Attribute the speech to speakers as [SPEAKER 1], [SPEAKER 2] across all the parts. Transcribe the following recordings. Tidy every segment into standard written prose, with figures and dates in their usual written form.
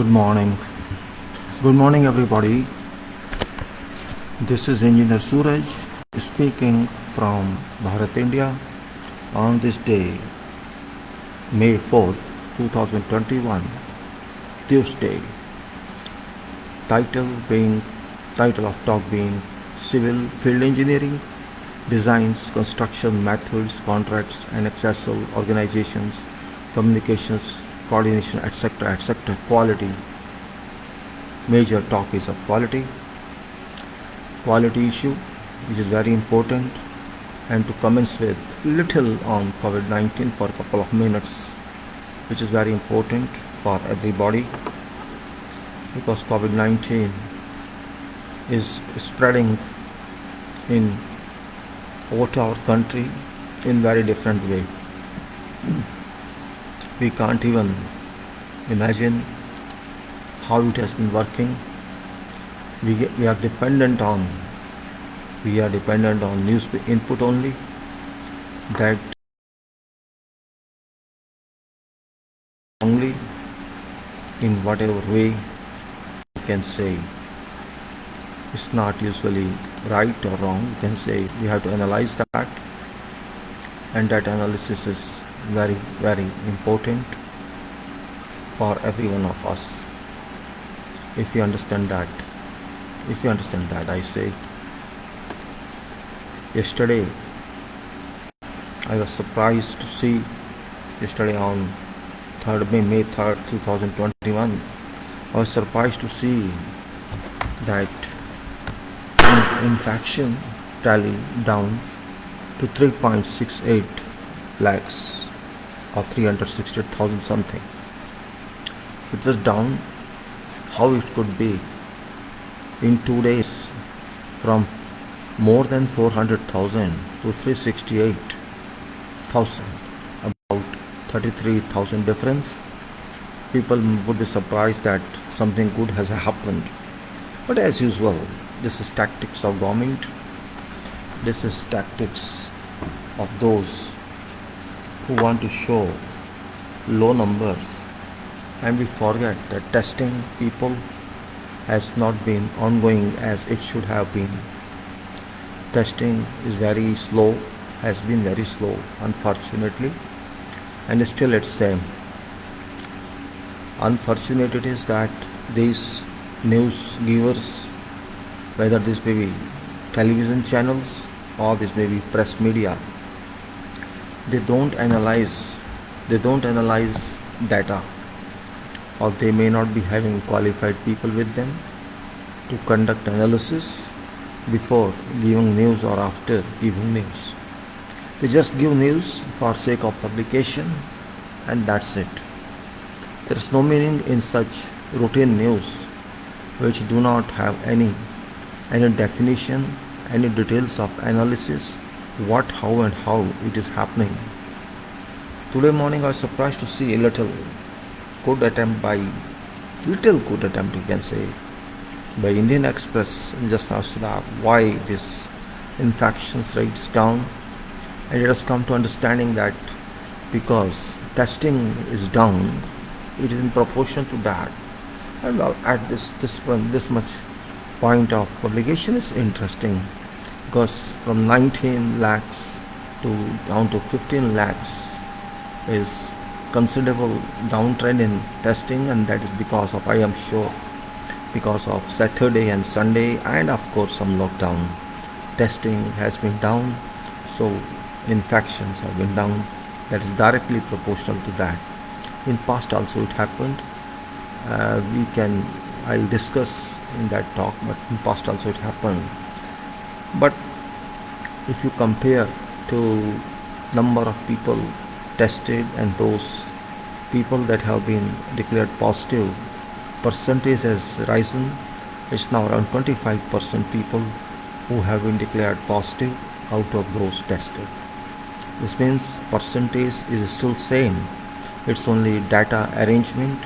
[SPEAKER 1] Good morning. Good morning, everybody. This is Engineer Suraj speaking from Bharat, India on this day, May 4th, 2021, Tuesday. Title of talk being Civil Field Engineering, Designs, Construction Methods, Contracts, AnnexSL, Organizations, Communications, Coordination, etc., etc. Quality. Major talk is of quality issue, which is very important, and to commence with little on COVID-19 for a couple of minutes, which is very important for everybody, because COVID-19 is spreading in over our country in very different way. We can't even imagine how it has been working. We are dependent on news input only, that only in whatever way you can say it's not usually right or wrong. You can say we have to analyze that, and that analysis is very, very important for every one of us. If you understand that, I say, yesterday I was surprised to see, yesterday on May 3rd, 2021, I was surprised to see that infection tally down to 3.68 lakhs or 360,000 something. It was down. How it could be in 2 days from more than 400,000 to 368,000, about 33,000 difference. People would be surprised that something good has happened. But as usual, this is tactics of government. This is tactics of those who want to show low numbers, and we forget that testing people has not been ongoing as it should have been. Testing is very slow, has been very slow, unfortunately, and still it's same. Unfortunate it is that these news givers, whether this may be television channels or this may be press media, they don't analyze data, or they may not be having qualified people with them to conduct analysis before giving news or after giving news. They just give news for sake of publication, and that's it. There is no meaning in such routine news which do not have any definition, any details of analysis, what, how and how it is happening. Today morning I was surprised to see a little good attempt, you can say, by Indian Express just asked why this infections rate is down, and it has come to understanding that because testing is down, it is in proportion to that. And well, at this much point of publication is interesting, because from 19 lakhs to down to 15 lakhs is considerable downtrend in testing, and that is because of, I am sure, because of Saturday and Sunday, and of course some lockdown. Testing has been down, so infections have been down. That is directly proportional to that. In past also it happened. I'll discuss in that talk, but in past also it happened. But if you compare to number of people tested and those people that have been declared positive, percentage has risen. It's now around 25% people who have been declared positive out of those tested. This means percentage is still same. It's only data arrangement.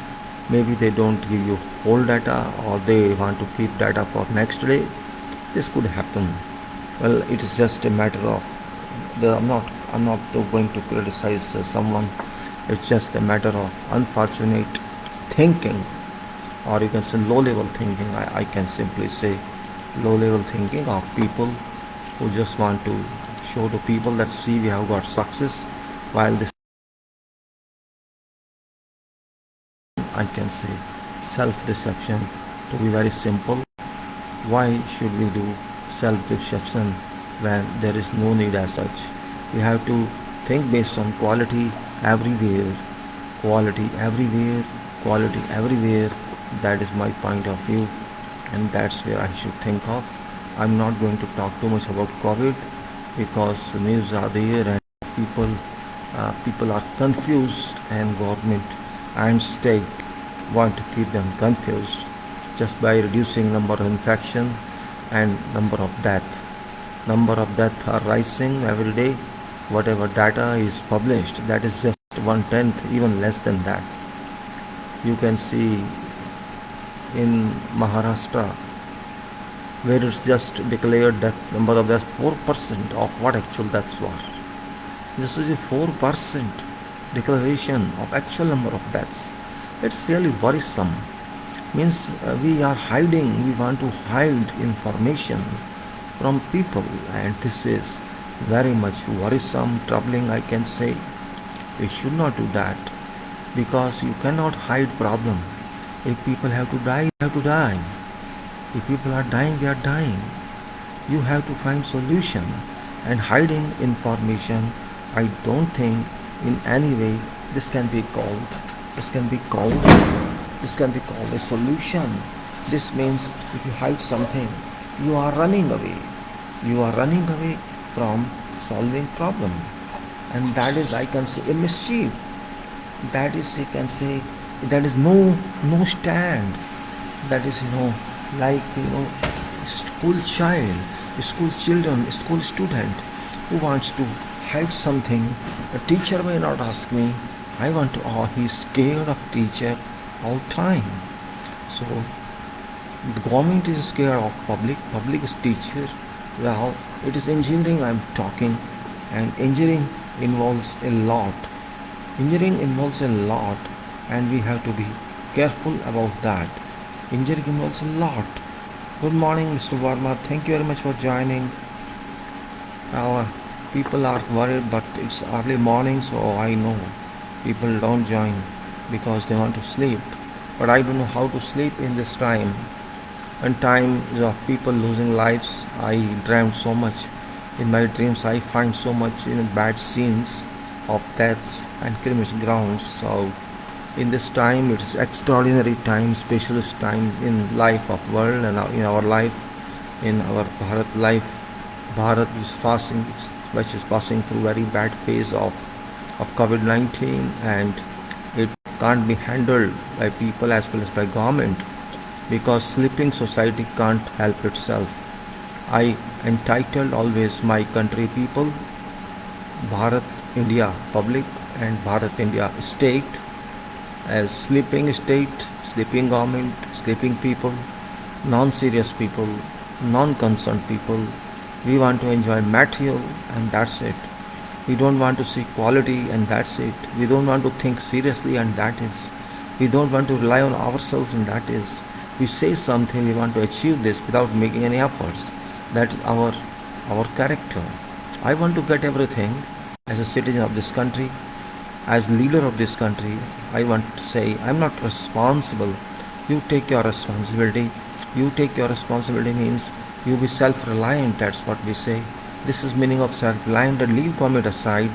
[SPEAKER 1] Maybe they don't give you whole data, or they want to keep data for next day. This could happen. Well, it is just a matter of I'm not going to criticize someone. It's just a matter of unfortunate thinking or you can say low level thinking. I can simply say low level thinking of people who just want to show to people that see we have got success, while this, I can say, self deception. To be very simple, why should we do self deception when there is no need as such? We have to think based on quality everywhere, quality everywhere, quality everywhere. That is my point of view, and that's where I should think of. I'm not going to talk too much about COVID because the news are there and people are confused, and government and state want to keep them confused just by reducing number of infection and number of death. Number of death are rising every day. Whatever data is published, that is just 1/10, even less than that. You can see in Maharashtra, where it's just declared that number of deaths 4% of what actual deaths were. This is a 4% declaration of actual number of deaths. It's really worrisome. Means we are hiding, we want to hide information from people, and this is very much worrisome, troubling, I can say. We should not do that because you cannot hide problem. If people have to die, they have to die. If people are dying, they are dying. You have to find solution, and hiding information, I don't think in any way this can be called this can be called this can be called a solution. This means if you hide something, you are running away. You are running away from solving problem, and that is, I can say, a mischief. That is, I can say, that is no stand. That is, like, school child, school children, school student who wants to hide something. The teacher may not ask me. I want to. Oh, he's scared of teacher all time. So the government is scared of public. Public is teacher. Well, it is engineering I'm talking, and engineering involves a lot. Engineering involves a lot, and we have to be careful about that. Engineering involves a lot. Good morning, Mr. Verma. Thank you very much for joining. People are worried, but it's early morning, so I know people don't join because they want to sleep. But I don't know how to sleep in this time. And time of people losing lives, I dreamt so much. In my dreams, I find so much bad scenes of deaths and criminal grounds. So in this time, it is extraordinary time, specialist time in life of world and in our life, in our Bharat life. Bharat is which is passing through very bad phase of COVID-19, and it can't be handled by people as well as by government, because sleeping society can't help itself. I entitled always my country people, Bharat India public and Bharat India state, as sleeping state, sleeping government, sleeping people, non-serious people, non-concerned people. We want to enjoy material, and that's it. We don't want to see quality, and that's it. We don't want to think seriously, and that is. We don't want to rely on ourselves, and that is. We say something, we want to achieve this without making any efforts. That is our character. I want to get everything as a citizen of this country, as leader of this country. I want to say I'm not responsible. You take your responsibility. You take your responsibility means you be self-reliant. That's what we say. This is meaning of self-reliant, and leave government aside.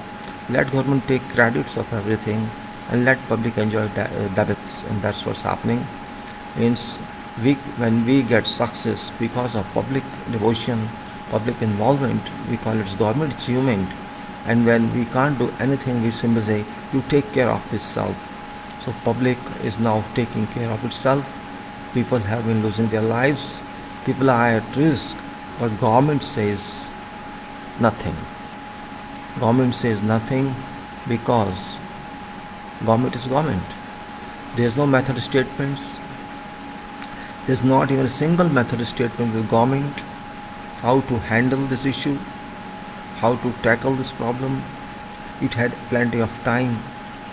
[SPEAKER 1] Let government take credits of everything, and let public enjoy debits, and that's what's happening. Means when we get success because of public devotion, public involvement, we call it government achievement. And when we can't do anything, we simply say, you take care of this self. So public is now taking care of itself. People have been losing their lives. People are at risk, but government says nothing. Government says nothing because government is government. There's no method statements. There's not even a single method statement with government how to handle this issue, how to tackle this problem. It had plenty of time.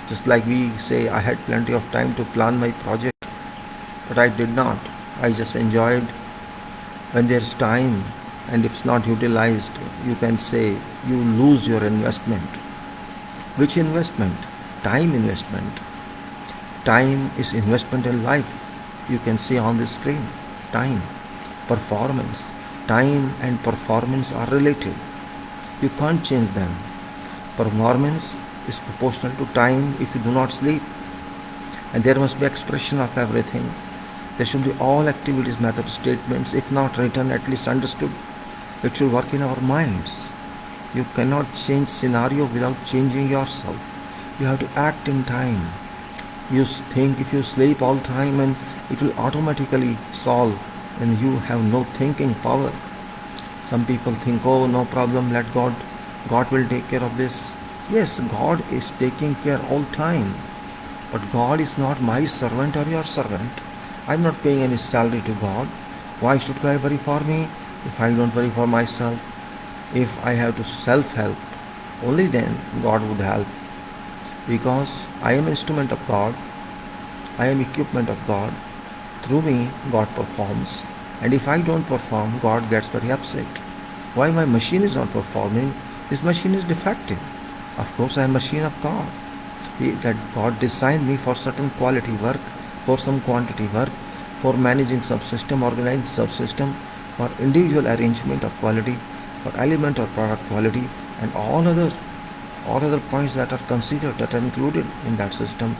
[SPEAKER 1] Just like we say, I had plenty of time to plan my project. but I did not. I just enjoyed. When there's time and if it's not utilized, you can say you lose your investment. Which investment? Time investment. Time is investment in life. You can see on the screen. Time. Performance. Time and performance are related. You can't change them. Performance is proportional to time if you do not sleep. And there must be expression of everything. There should be all activities, method statements, if not written, at least understood. It should work in our minds. You cannot change scenario without changing yourself. You have to act in time. You think if you sleep all time and it will automatically solve, and you have no thinking power. Some people think, oh, no problem, let God will take care of this. Yes, God is taking care all time. But God is not my servant or your servant. I'm not paying any salary to God. Why should God worry for me if I don't worry for myself? If I have to self-help, only then God would help. Because I am instrument of God. I am equipment of God. Through me, God performs. And if I don't perform, God gets very upset. Why my machine is not performing? This machine is defective. Of course, I am a machine of God. That God designed me for certain quality work, for some quantity work, for managing subsystem, organizing subsystem, for individual arrangement of quality, for element or product quality, and all other points that are considered, that are included in that system.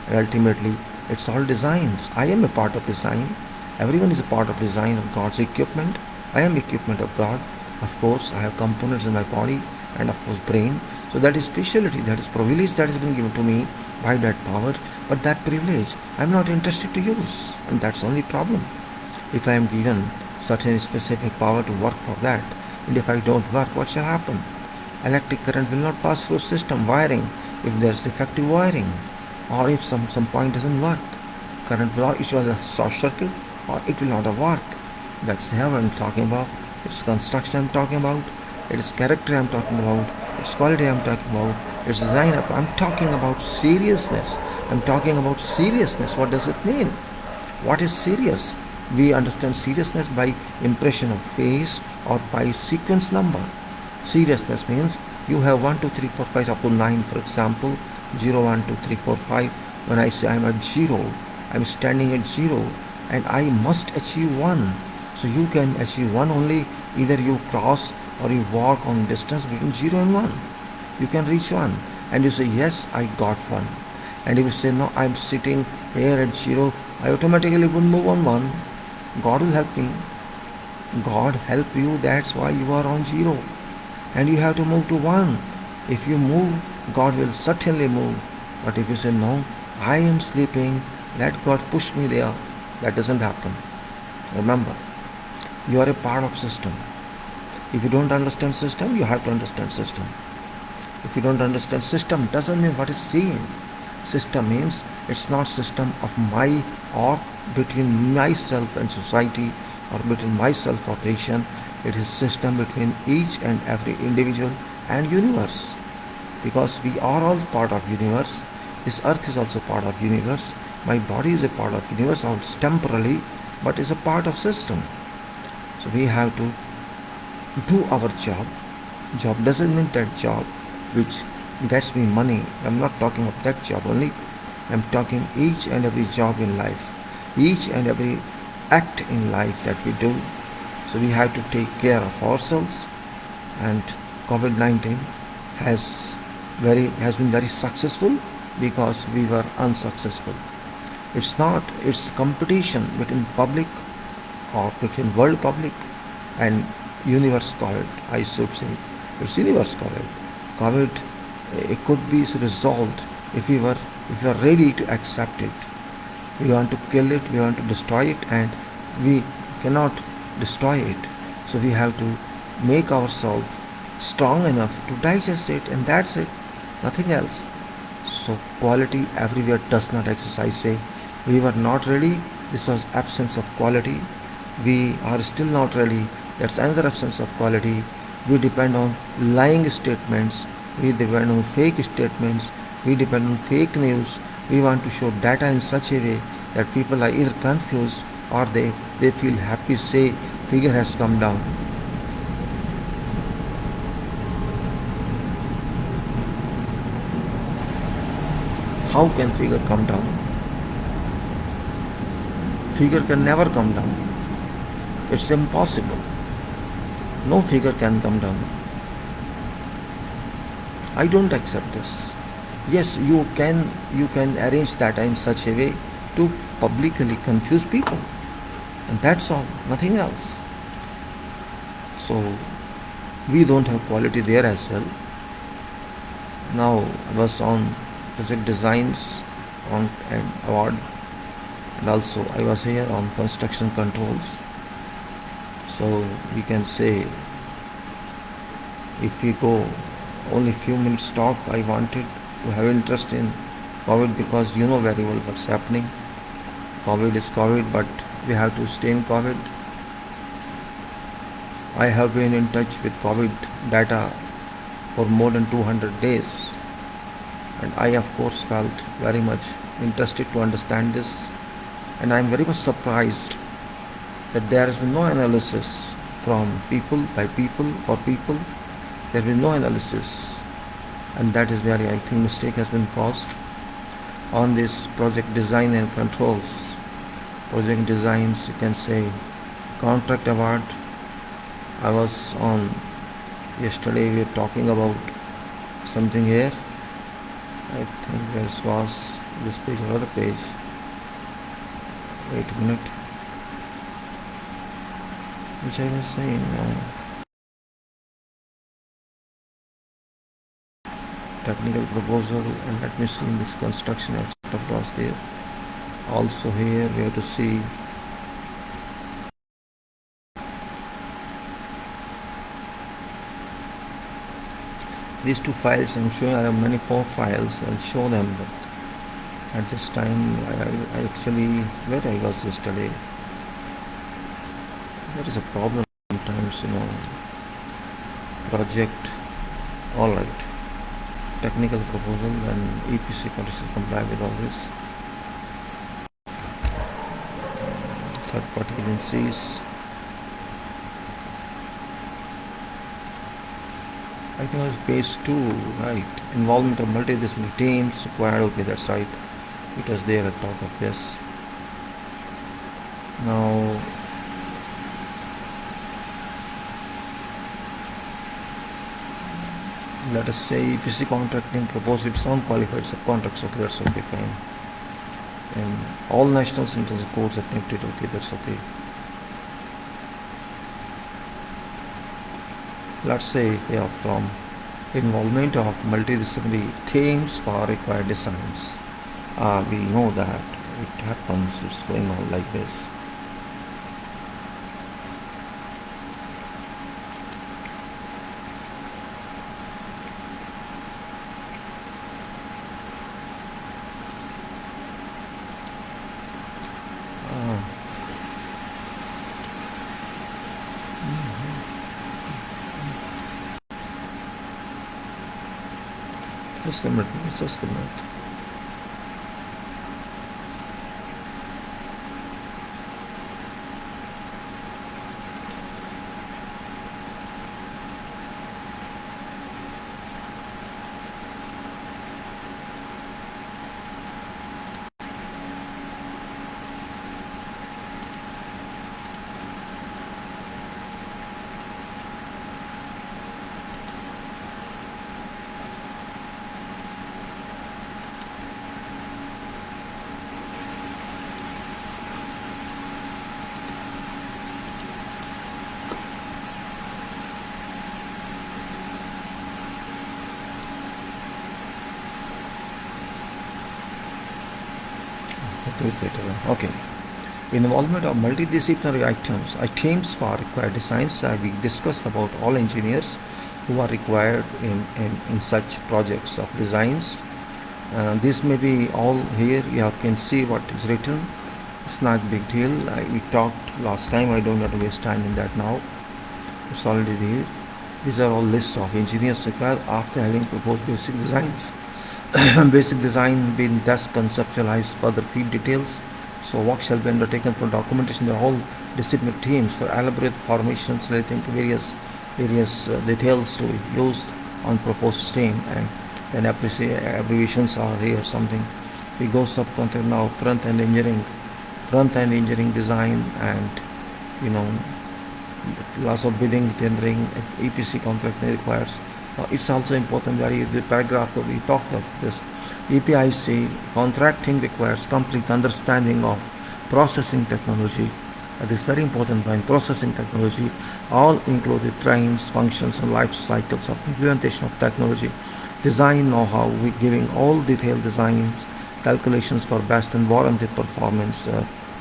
[SPEAKER 1] And ultimately, it's all designs. I am a part of design. Everyone is a part of design of God's equipment. I am equipment of God. Of course, I have components in my body and of course brain. So that is speciality, that is privilege that has been given to me by that power. But that privilege I am not interested to use, and that's the only problem. If I am given certain specific power to work for that, and if I don't work, what shall happen? Electric current will not pass through system wiring if there is defective wiring, or if some point doesn't work. Current will issue a short circuit, or it will not work. That's what I'm talking about. It's construction I'm talking about. It is character I'm talking about. It's quality I'm talking about. It's design I'm talking about. Seriousness. I'm talking about seriousness. What does it mean? What is serious? We understand seriousness by impression of face or by sequence number. Seriousness means you have 1, 2, 3, 4, 5 up to 9, for example, 0, 1, 2, 3, 4, 5. When I say I'm at 0, I'm standing at 0 and I must achieve 1. So you can achieve 1 only, either you cross or you walk on distance between 0 and 1. You can reach 1 and you say, yes, I got 1. And if you say, no, I'm sitting here at 0, I automatically would move on 1. God will help me. God help you, that's why you are on 0. And you have to move to 1. If you move, God will certainly move. But if you say, no, I am sleeping, let God push me there, that doesn't happen. Remember, you are a part of system. If you don't understand system, you have to understand system. If you don't understand system, doesn't mean what is seen. System means it's not system of my or between myself and society or between myself or nation. It is system between each and every individual and universe. Because we are all part of universe. This earth is also part of universe. My body is a part of universe, also temporarily, but is a part of system. So we have to do our job. Job doesn't mean that job which gets me money. I'm not talking of that job only. I'm talking each and every job in life, each and every act in life that we do. So we have to take care of ourselves, and COVID-19 has been very successful because we were unsuccessful. It's competition between public or between world public and universe COVID, I should say. It's universe COVID. COVID, it could be resolved if we are ready to accept it. We want to kill it, we want to destroy it, and we cannot destroy it. So we have to make ourselves strong enough to digest it, and that's it, nothing else. So quality everywhere does not exist. I say we were not ready. This was absence of quality. We are still not ready. That's another absence of quality. We depend on lying statements. We depend on fake statements. We depend on fake news. We want to show data in such a way that people are either confused or they feel happy, say figure has come down. How can figure come down? Figure can never come down. It's impossible. No figure can come down. I don't accept this. Yes, you can arrange data in such a way to publicly confuse people. And that's all, nothing else. So we don't have quality there as well. Now I was on project designs on an award, and also I was here on construction controls. So we can say, if we go only few minutes talk, I wanted to have interest in COVID because you know very well what's happening. COVID is COVID, but we have to stay in COVID. I have been in touch with COVID data for more than 200 days, and I of course felt very much interested to understand this, and I am very much surprised that there has been no analysis from people, by people, for people. There has been no analysis, and that is where I think mistake has been caused on this project design and controls. Project designs, you can say, contract award. I was on yesterday, we were talking about something here. I think this was this page or other page. Wait a minute. Which I was saying now. Technical proposal, and let me see in this construction aspect was there. Also here we have to see these two files. I'm showing I have many 4 files. I'll show them, but at this time I actually, where I was yesterday, there is a problem sometimes, project, alright, technical proposal and EPC condition comply with all this. Third party agencies, I think it was page 2, right? Involvement of multidisciplinary teams required. Okay, that's right. It was there at the top of this. Now, let us say EPC contracting proposed its own qualified subcontracts. Okay, that's okay, fine. And all national centers of codes attempted. Okay, that's okay. Let's say here from involvement of multidisciplinary teams for required designs. We know that it happens, it's going on like this. Just a minute, just a minute. Do it better. Okay. Involvement of multidisciplinary teams for required designs. We discussed about all engineers who are required in such projects of designs. This may be all here. You can see what is written. It's not a big deal. We talked last time. I don't want to waste time in that now. It's already there. These are all lists of engineers required after having proposed basic designs. Basic design being thus conceptualized, further feed details So work shall be undertaken for documentation by all disciplinary teams for elaborate formations relating to various details to be used on proposed stream, and then abbreviations are here something. We go subcontract now, front end engineering design, and you know lots of bidding, tendering, EPC contract requires. Now it's also important that the paragraph that we talked of this. EPIC contracting requires complete understanding of processing technology. This is very important point. Processing technology, all included trains, functions, and life cycles of implementation of technology. Design know-how, we giving all detailed designs, calculations for best and warranted performance,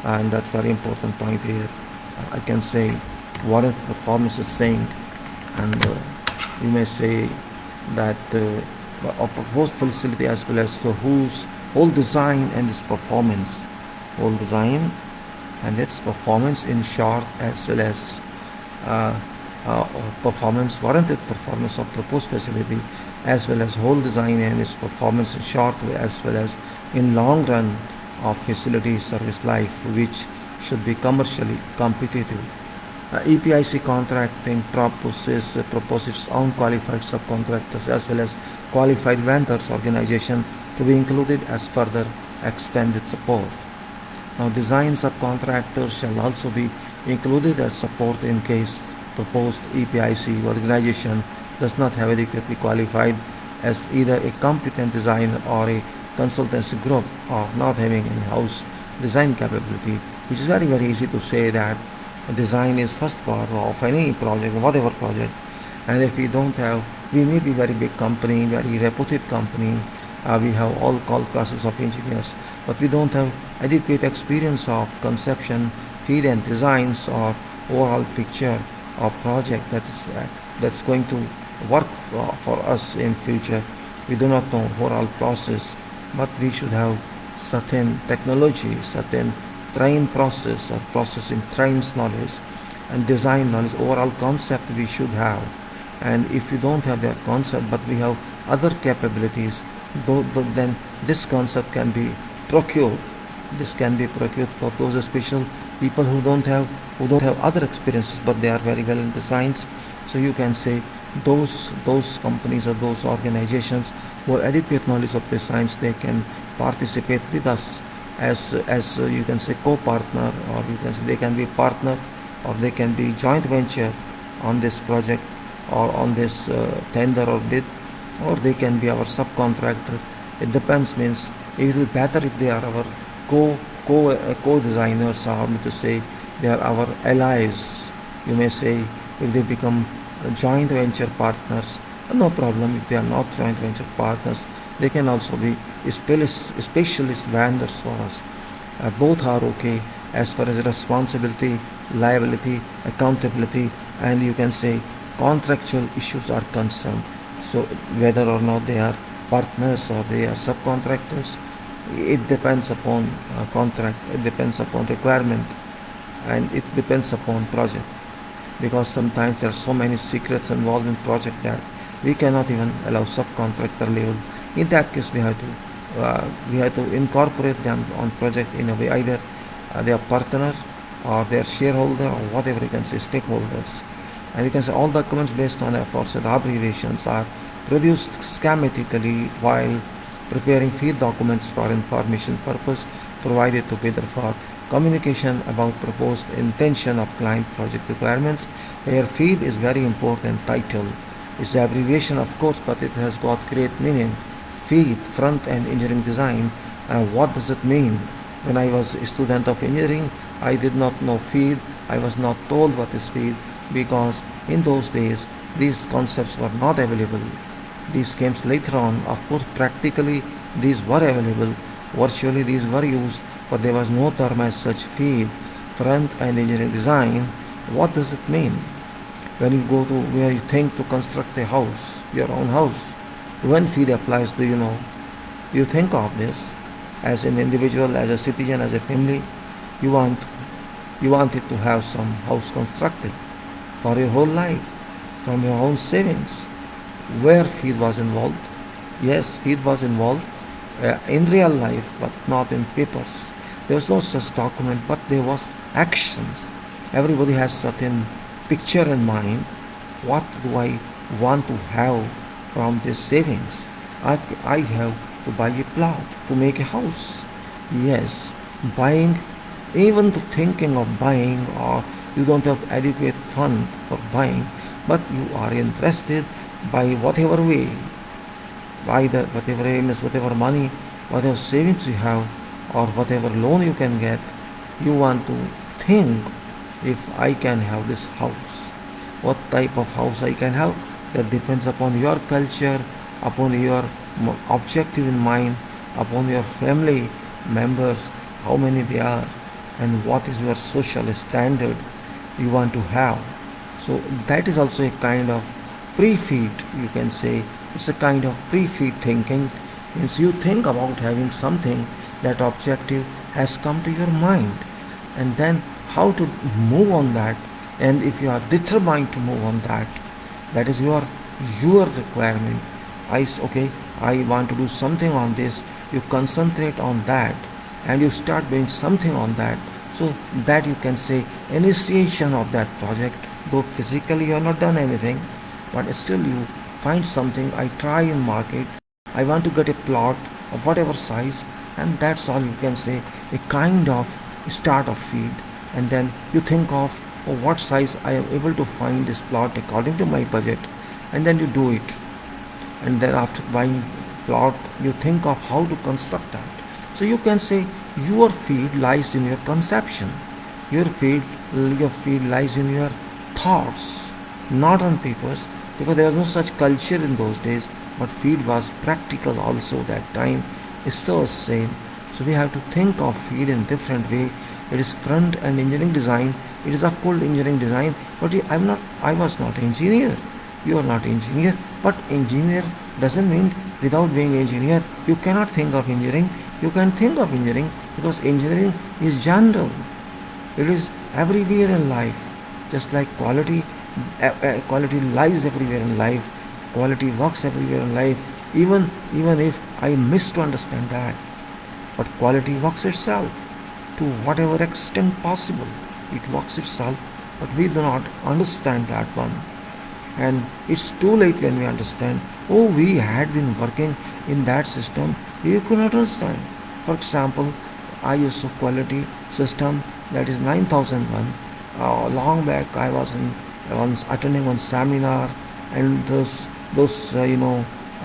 [SPEAKER 1] and that's very important point here. I can say warranted performance is saying, and you may say that a proposed facility as well as the whole design and its performance, whole design and its performance in short, as well as uh, warranted performance of proposed facility, as well as whole design and its performance in short, as well as in long run of facility service life, which should be commercially competitive. EPIC contracting proposes its own qualified subcontractors as well as qualified vendors organization to be included as further extended support. Now, design subcontractors shall also be included as support in case proposed EPIC organization does not have adequately qualified as either a competent designer or a consultancy group, or not having in-house design capability, which is very easy to say that design is first part of any project, whatever project, and if we don't have, we may be very big company, very reputed company, we have all classes of engineers, but we don't have adequate experience of conception, feed and designs, or overall picture of project that's going to work for us in future. We do not know overall process, but we should have certain technology, certain train process or processing trains knowledge and design knowledge, overall concept we should have. And if you don't have that concept but we have other capabilities, then this concept can be procured. This can be procured for those special people who don't have other experiences but they are very well in designs. So you can say those companies or those organizations who have adequate knowledge of designs, they can participate with us as you can say co-partner, or you can say they can be partner, or they can be joint venture on this project or on this tender or bid, or they can be our subcontractor. It depends. Means it is better if they are our co-designers, or to say they are our allies. You may say if they become joint venture partners, no problem. If they are not joint venture partners, they can also be specialist vendors for us. Both are okay as far as responsibility, liability, accountability, and you can say contractual issues are concerned. So whether or not they are partners or they are subcontractors, it depends upon contract, it depends upon requirement, and it depends upon project. Because sometimes there are so many secrets involved in project that we cannot even allow subcontractor level. In that case, we have to incorporate them on project in a way, either they are partner or they are shareholder or whatever you can say, stakeholders. And you can say all documents based on aforesaid abbreviations are produced schematically while preparing feed documents for information purpose provided to bidder for communication about proposed intention of client project requirements. Here feed is very important title. It's the abbreviation of course, but it has got great meaning. Feed, front end engineering design. What does it mean? When I was a student of engineering, I did not know feed. I was not told what is feed, because in those days these concepts were not available. These came later on. Of course, practically these were available. Virtually these were used, but there was no term as such feed, front end engineering design. What does it mean? When you go to where you think to construct a house, your own house, when feed applies, do you know? You think of this as an individual, as a citizen, as a family. You want it to have some house constructed for your whole life, from your own savings. Where feed was involved? Yes, feed was involved in real life, but not in papers. There was no such document, but there was actions. Everybody has certain picture in mind. What do I want to have from this savings? I have to buy a plot to make a house. Yes, buying, even to thinking of buying, or you don't have adequate fund for buying, but you are interested by whatever way, by the whatever aim is, whatever money, whatever savings you have, or whatever loan you can get, you want to think, if I can have this house, what type of house I can have. That depends upon your culture, upon your objective in mind, upon your family members, how many they are, and what is your social standard you want to have. So that is also a kind of pre-feed, you can say. It's a kind of pre-feed thinking. Means you think about having something, that objective has come to your mind, and then how to move on that. And if you are determined to move on that, that is your requirement. Okay, I want to do something on this. You concentrate on that, and you start doing something on that. So that you can say initiation of that project. Though physically you have not done anything, but still you find something. I try in market, I want to get a plot of whatever size, and that's all you can say, a kind of start of feed. And then you think of, oh, what size I am able to find this plot according to my budget, and then you do it. And then after buying plot, you think of how to construct that. So you can say your field lies in your conception. Your field lies in your thoughts, not on papers, because there was no such culture in those days. But field was practical also that time. It's still the same. So we have to think of field in different way. It is front and engineering design. It is of course engineering design, but I was not engineer. You are not engineer, but engineer doesn't mean without being engineer you cannot think of engineering. You can think of engineering, because engineering is general. It is everywhere in life. Just like quality lies everywhere in life. Quality works everywhere in life. Even if I miss to understand that, but quality works itself to whatever extent possible. It works itself, but we do not understand that one. And it's too late when we understand, oh, we had been working in that system, we could not understand. For example, ISO quality system, that is 9001. Long back I was once attending one seminar, and those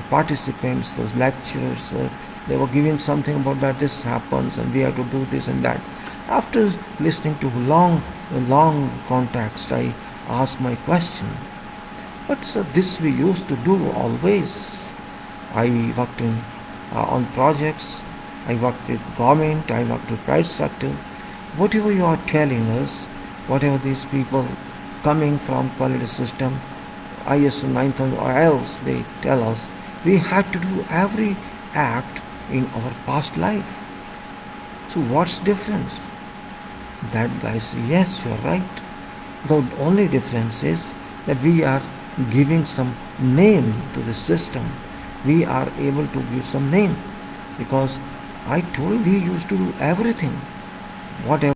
[SPEAKER 1] participants, those lecturers, they were giving something about that this happens and we have to do this and that. After listening to long context, I asked my question. But this we used to do always. I worked on projects. I worked with government. I worked with private sector. Whatever you are telling us, whatever these people coming from quality system, ISO 9000 or else they tell us, we had to do every act in our past life. So what's difference? That guy says, yes, you're right. The only difference is that we are giving some name to the system. We are able to give some name, because I told we used to do everything, whatever